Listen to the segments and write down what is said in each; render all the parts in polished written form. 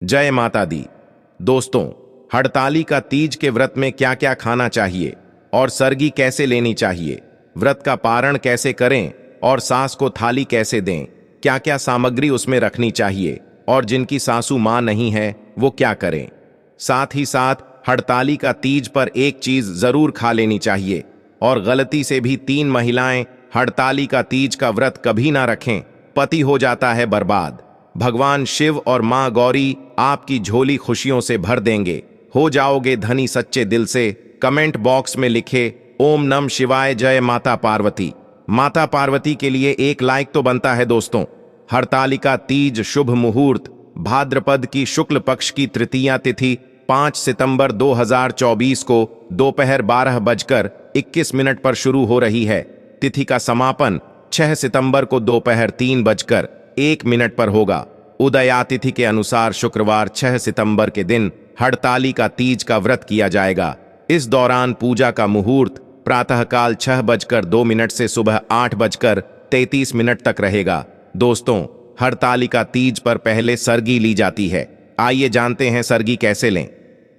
जय माता दी। दोस्तों, हड़ताली का तीज के व्रत में क्या क्या खाना चाहिए और सरगी कैसे लेनी चाहिए, व्रत का पारण कैसे करें और सास को थाली कैसे दें, क्या क्या सामग्री उसमें रखनी चाहिए और जिनकी सासू मां नहीं है वो क्या करें। साथ ही साथ हड़ताली का तीज पर एक चीज जरूर खा लेनी चाहिए और गलती से भी 3 महिलाएं हड़ताली का तीज का व्रत कभी ना रखें, पति हो जाता है बर्बाद। भगवान शिव और मां गौरी आपकी झोली खुशियों से भर देंगे, हो जाओगे धनी सच्चे दिल से। कमेंट बॉक्स में लिखे ओम नम शिवाय, जय माता पार्वती। माता पार्वती के लिए एक लाइक तो बनता है दोस्तों। हड़तालिका तीज शुभ मुहूर्त भाद्रपद की शुक्ल पक्ष की तृतीया तिथि 5 सितंबर 2024 को दोपहर 12:21 पर शुरू हो रही है। तिथि का समापन 6 सितंबर को दोपहर 3:01 पर होगा। उदया तिथि के अनुसार शुक्रवार 6 सितंबर के दिन हड़ताली का तीज का व्रत किया जाएगा। इस दौरान पूजा का मुहूर्त प्रातःकाल 6:02 से सुबह 8:33 तक रहेगा। दोस्तों, हड़तालिका तीज पर पहले सरगी ली जाती है। आइए जानते हैं सरगी कैसे लें।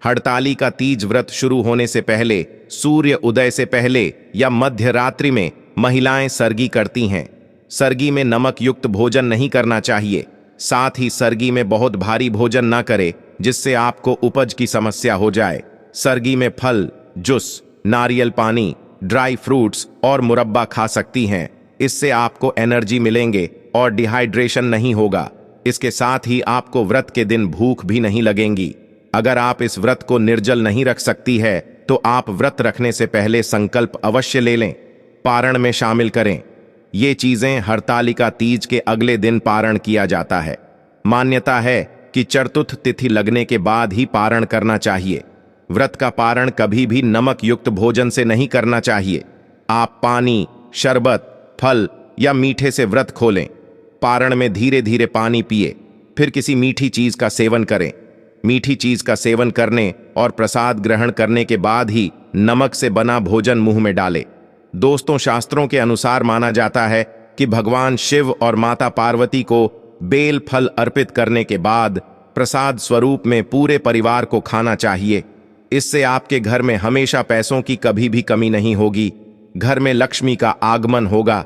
हड़ताली का तीज व्रत शुरू होने से पहले सूर्य उदय से पहले या मध्य रात्रि में महिलाएं सरगी करती हैं। सरगी में नमक युक्त भोजन नहीं करना चाहिए। साथ ही सरगी में बहुत भारी भोजन ना करें जिससे आपको उपज की समस्या हो जाए। सरगी में फल, जूस, नारियल पानी, ड्राई फ्रूट्स और मुरब्बा खा सकती हैं। इससे आपको एनर्जी मिलेंगे और डिहाइड्रेशन नहीं होगा। इसके साथ ही आपको व्रत के दिन भूख भी नहीं लगेंगी। अगर आप इस व्रत को निर्जल नहीं रख सकती है तो आप व्रत रखने से पहले संकल्प अवश्य ले लें, पारण में शामिल करें। ये चीजें हड़तालिका तीज के अगले दिन पारण किया जाता है। मान्यता है कि चतुर्थ तिथि लगने के बाद ही पारण करना चाहिए। व्रत का पारण कभी भी नमक युक्त भोजन से नहीं करना चाहिए। आप पानी, शरबत, फल या मीठे से व्रत खोलें। पारण में धीरे धीरे पानी पिए, फिर किसी मीठी चीज का सेवन करें। मीठी चीज का सेवन करने और प्रसाद ग्रहण करने के बाद ही नमक से बना भोजन मुंह में डालें। दोस्तों, शास्त्रों के अनुसार माना जाता है कि भगवान शिव और माता पार्वती को बेल फल अर्पित करने के बाद प्रसाद स्वरूप में पूरे परिवार को खाना चाहिए। इससे आपके घर में हमेशा पैसों की कभी भी कमी नहीं होगी, घर में लक्ष्मी का आगमन होगा।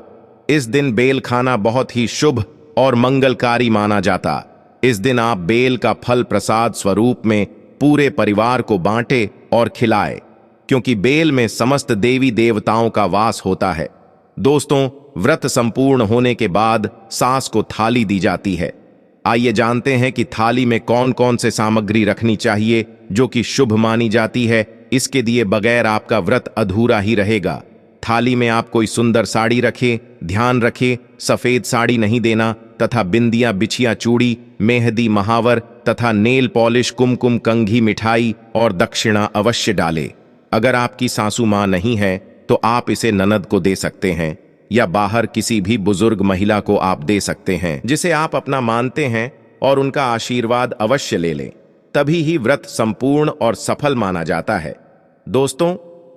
इस दिन बेल खाना बहुत ही शुभ और मंगलकारी माना जाता। इस दिन आप बेल का फल प्रसाद स्वरूप में पूरे परिवार को बांटे और खिलाए, क्योंकि बेल में समस्त देवी देवताओं का वास होता है। दोस्तों, व्रत संपूर्ण होने के बाद सास को थाली दी जाती है। आइए जानते हैं कि थाली में कौन कौन से सामग्री रखनी चाहिए जो कि शुभ मानी जाती है। इसके दिए बगैर आपका व्रत अधूरा ही रहेगा। थाली में आप कोई सुंदर साड़ी रखें। ध्यान रखें, सफेद साड़ी नहीं देना तथा बिंदियां, बिछिया, चूड़ी, मेहंदी, महावर तथा नेल पॉलिश, कुमकुम, कंघी, मिठाई और दक्षिणा अवश्य डालें। अगर आपकी सासू मां नहीं है तो आप इसे ननद को दे सकते हैं या बाहर किसी भी बुजुर्ग महिला को आप दे सकते हैं जिसे आप अपना मानते हैं, और उनका आशीर्वाद अवश्य ले लें। तभी ही व्रत संपूर्ण और सफल माना जाता है। दोस्तों,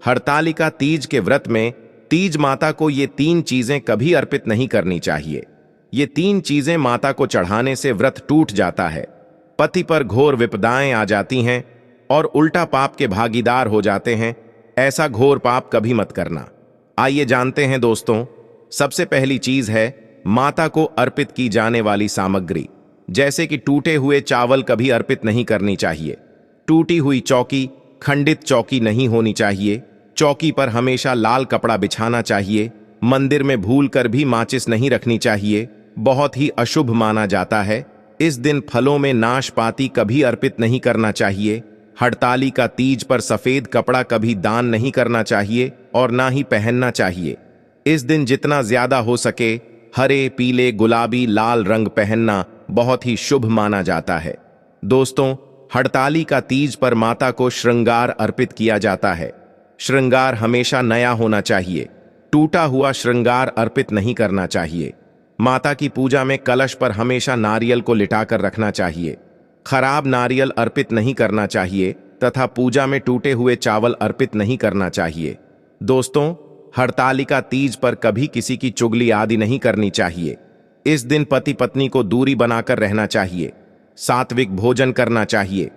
हड़तालिका तीज के व्रत में तीज माता को ये 3 चीजें कभी अर्पित नहीं करनी चाहिए। ये 3 चीजें माता को चढ़ाने से व्रत टूट जाता है, पति पर घोर विपदाएं आ जाती हैं और उल्टा पाप के भागीदार हो जाते हैं। ऐसा घोर पाप कभी मत करना। आइए जानते हैं दोस्तों। सबसे पहली चीज है माता को अर्पित की जाने वाली सामग्री, जैसे कि टूटे हुए चावल कभी अर्पित नहीं करनी चाहिए। टूटी हुई चौकी, खंडित चौकी नहीं होनी चाहिए। चौकी पर हमेशा लाल कपड़ा बिछाना चाहिए। मंदिर में भूल कर भी माचिस नहीं रखनी चाहिए, बहुत ही अशुभ माना जाता है। इस दिन फलों में नाशपाती कभी अर्पित नहीं करना चाहिए। हड़ताली का तीज पर सफेद कपड़ा कभी दान नहीं करना चाहिए और ना ही पहनना चाहिए। इस दिन जितना ज्यादा हो सके हरे, पीले, गुलाबी, लाल रंग पहनना बहुत ही शुभ माना जाता है। दोस्तों, हड़ताली का तीज पर माता को श्रृंगार अर्पित किया जाता है। श्रृंगार हमेशा नया होना चाहिए। टूटा हुआ श्रृंगार अर्पित नहीं करना चाहिए। माता की पूजा में कलश पर हमेशा नारियल को लिटाकर रखना चाहिए। खराब नारियल अर्पित नहीं करना चाहिए तथा पूजा में टूटे हुए चावल अर्पित नहीं करना चाहिए। दोस्तों, हड़तालिका तीज पर कभी किसी की चुगली आदि नहीं करनी चाहिए। इस दिन पति पत्नी को दूरी बनाकर रहना चाहिए। सात्विक भोजन करना चाहिए।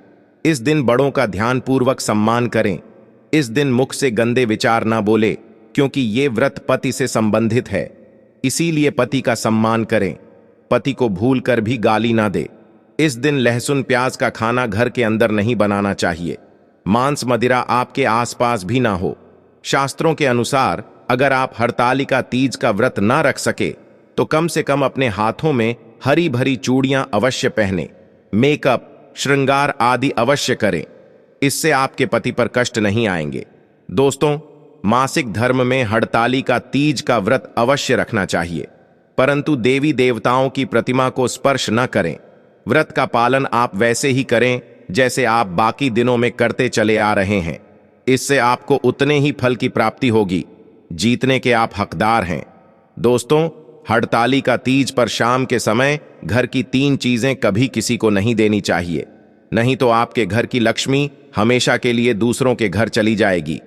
इस दिन बड़ों का ध्यानपूर्वक सम्मान करें। इस दिन मुख से गंदे विचार ना बोले, क्योंकि ये व्रत पति से संबंधित है, इसीलिए पति का सम्मान करें। पति को भूल कर भी गाली ना दे। इस दिन लहसुन प्याज का खाना घर के अंदर नहीं बनाना चाहिए। मांस मदिरा आपके आसपास भी ना हो। शास्त्रों के अनुसार अगर आप हरतालिका तीज का व्रत ना रख सके तो कम से कम अपने हाथों में हरी भरी चूड़ियां अवश्य पहने, मेकअप, श्रृंगार आदि अवश्य करें। इससे आपके पति पर कष्ट नहीं आएंगे। दोस्तों, मासिक धर्म में हरतालिका तीज का व्रत अवश्य रखना चाहिए, परंतु देवी देवताओं की प्रतिमा को स्पर्श न करें। व्रत का पालन आप वैसे ही करें जैसे आप बाकी दिनों में करते चले आ रहे हैं। इससे आपको उतने ही फल की प्राप्ति होगी। जीतने के आप हकदार हैं। दोस्तों, हरतालिका तीज पर शाम के समय घर की 3 चीजें कभी किसी को नहीं देनी चाहिए, नहीं तो आपके घर की लक्ष्मी हमेशा के लिए दूसरों के घर चली जाएगी।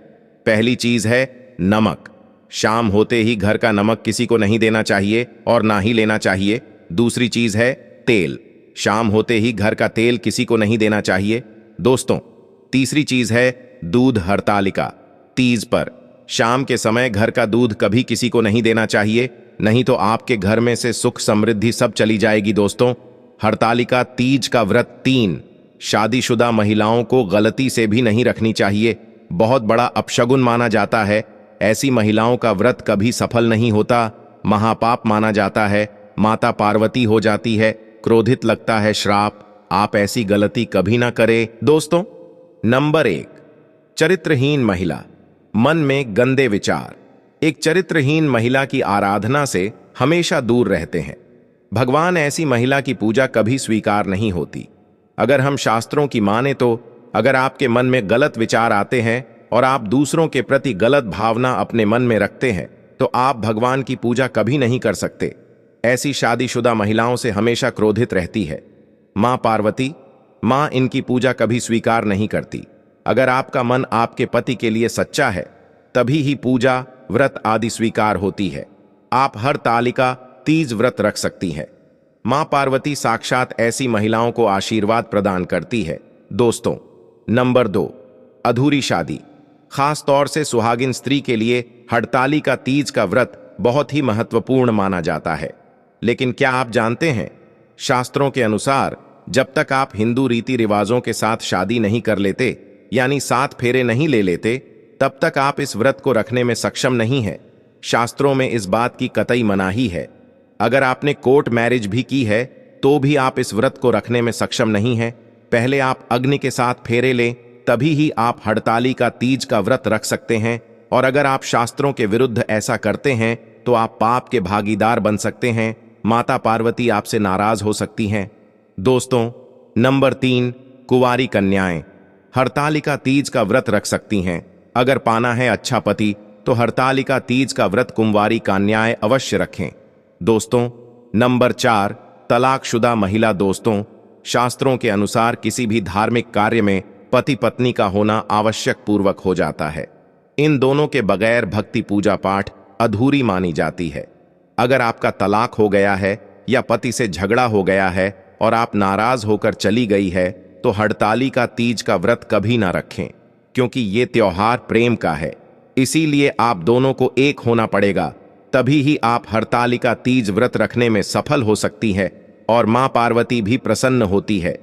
पहली चीज है नमक। शाम होते ही घर का नमक किसी को नहीं देना चाहिए और ना ही लेना चाहिए। दूसरी चीज है तेल। शाम होते ही घर का तेल किसी को नहीं देना चाहिए। दोस्तों, तीसरी चीज है दूध। हरतालिका तीज पर शाम के समय घर का दूध कभी किसी को नहीं देना चाहिए, नहीं तो आपके घर में से सुख समृद्धि सब चली जाएगी। दोस्तों, हरतालिका तीज का व्रत 3 शादीशुदा महिलाओं को गलती से भी नहीं रखनी चाहिए। बहुत बड़ा अपशगुन माना जाता है। ऐसी महिलाओं का व्रत कभी सफल नहीं होता, महापाप माना जाता है। माता पार्वती हो जाती है, क्रोधित लगता है श्राप। आप ऐसी गलती कभी ना करें। दोस्तों, नंबर 1, चरित्रहीन महिला, मन में गंदे विचार। एक चरित्रहीन महिला की आराधना से हमेशा दूर रहते हैं। भगवान ऐसी महिला की पूजा कभी स्वीकार नहीं होती। अगर हम शास्त्रों की माने तो अगर आपके मन में गलत विचार आते हैं और आप दूसरों के प्रति गलत भावना अपने मन में रखते हैं तो आप भगवान की पूजा कभी नहीं कर सकते। ऐसी शादीशुदा महिलाओं से हमेशा क्रोधित रहती है। मां पार्वती, मां इनकी पूजा कभी स्वीकार नहीं करती। अगर आपका मन आपके पति के लिए सच्चा है तभी ही पूजा, व्रत आदि स्वीकार होती है। आप हरतालिका तीज व्रत रख सकती हैं। मां पार्वती साक्षात ऐसी महिलाओं को आशीर्वाद प्रदान करती है। दोस्तों, नंबर 2, अधूरी शादी। खास तौर से सुहागिन स्त्री के लिए हरतालिका तीज का व्रत बहुत ही महत्वपूर्ण माना जाता है। लेकिन क्या आप जानते हैं, शास्त्रों के अनुसार जब तक आप हिंदू रीति रिवाजों के साथ शादी नहीं कर लेते, यानी 7 फेरे नहीं ले लेते, तब तक आप इस व्रत को रखने में सक्षम नहीं है। शास्त्रों में इस बात की कतई मनाही है। अगर आपने कोर्ट मैरिज भी की है तो भी आप इस व्रत को रखने में सक्षम नहीं हैं। पहले आप अग्नि के साथ फेरे लें, तभी ही आप हरतालिका तीज का व्रत रख सकते हैं। और अगर आप शास्त्रों के विरुद्ध ऐसा करते हैं तो आप पाप के भागीदार बन सकते हैं। माता पार्वती आपसे नाराज हो सकती हैं। दोस्तों, नंबर 3, कुंवारी कन्याएं हरतालिका तीज का व्रत रख सकती हैं। अगर पाना है अच्छा पति तो हरतालिका तीज का व्रत कुंवारी कन्याएं अवश्य रखें। दोस्तों, नंबर 4, तलाकशुदा महिला। दोस्तों, शास्त्रों के अनुसार किसी भी धार्मिक कार्य में पति पत्नी का होना आवश्यक पूर्वक हो जाता है। इन दोनों के बगैर भक्ति पूजा पाठ अधूरी मानी जाती है। अगर आपका तलाक हो गया है या पति से झगड़ा हो गया है और आप नाराज होकर चली गई है तो हरतालिका तीज का व्रत कभी ना रखें, क्योंकि ये त्योहार प्रेम का है। इसीलिए आप दोनों को एक होना पड़ेगा, तभी ही आप हरतालिका तीज व्रत रखने में सफल हो सकती है और मां पार्वती भी प्रसन्न होती है।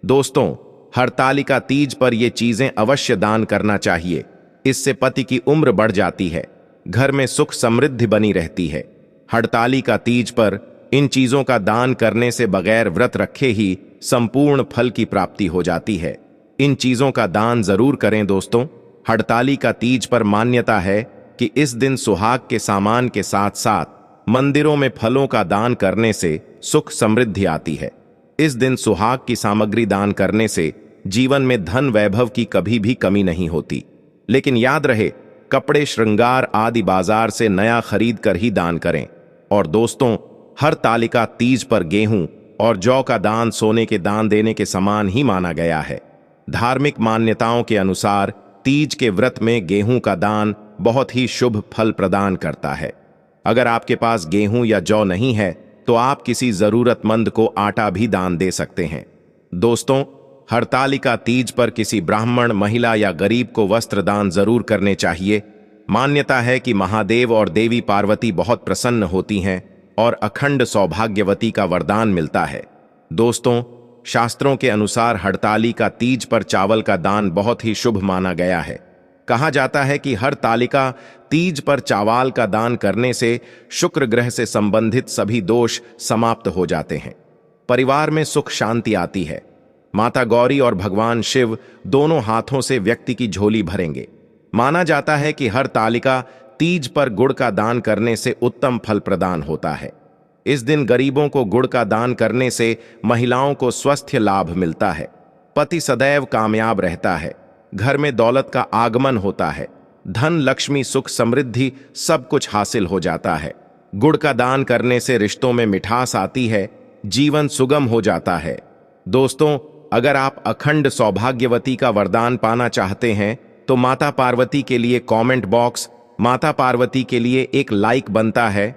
दोस्तों, हरतालिका तीज पर ये चीजें अवश्य दान करना चाहिए। इससे पति की उम्र बढ़ जाती है, घर में सुख समृद्धि बनी रहती है। हरतालिका तीज पर इन चीजों का दान करने से बगैर व्रत रखे ही संपूर्ण फल की प्राप्ति हो जाती है। इन चीजों का दान जरूर करें। दोस्तों, हरतालिका तीज पर मान्यता है कि इस दिन सुहाग के सामान के साथ साथ मंदिरों में फलों का दान करने से सुख समृद्धि आती है। इस दिन सुहाग की सामग्री दान करने से जीवन में धन वैभव की कभी भी कमी नहीं होती। लेकिन याद रहे, कपड़े, श्रृंगार आदि बाजार से नया खरीद कर ही दान करें। और दोस्तों, हरतालिका तीज पर गेहूं और जौ का दान सोने के दान देने के समान ही माना गया है। धार्मिक मान्यताओं के अनुसार तीज के व्रत में गेहूं का दान बहुत ही शुभ फल प्रदान करता है। अगर आपके पास गेहूं या जौ नहीं है तो आप किसी जरूरतमंद को आटा भी दान दे सकते हैं। दोस्तों, हरतालिका तीज पर किसी ब्राह्मण, महिला या गरीब को वस्त्र दान जरूर करने चाहिए। मान्यता है कि महादेव और देवी पार्वती बहुत प्रसन्न होती हैं और अखंड सौभाग्यवती का वरदान मिलता है। दोस्तों, शास्त्रों के अनुसार हरतालिका तीज पर चावल का दान बहुत ही शुभ माना गया है। कहा जाता है कि हरतालिका तीज पर चावल का दान करने से शुक्र ग्रह से संबंधित सभी दोष समाप्त हो जाते हैं, परिवार में सुख शांति आती है। माता गौरी और भगवान शिव दोनों हाथों से व्यक्ति की झोली भरेंगे। माना जाता है कि हरतालिका तीज पर गुड़ का दान करने से उत्तम फल प्रदान होता है। इस दिन गरीबों को गुड़ का दान करने से महिलाओं को स्वास्थ्य लाभ मिलता है, पति सदैव कामयाब रहता है, घर में दौलत का आगमन होता है, धन, लक्ष्मी, सुख, समृद्धि सब कुछ हासिल हो जाता है। गुड़ का दान करने से रिश्तों में मिठास आती है, जीवन सुगम हो जाता है। दोस्तों, अगर आप अखंड सौभाग्यवती का वरदान पाना चाहते हैं तो माता पार्वती के लिए कमेंट बॉक्स, माता पार्वती के लिए एक लाइक बनता है।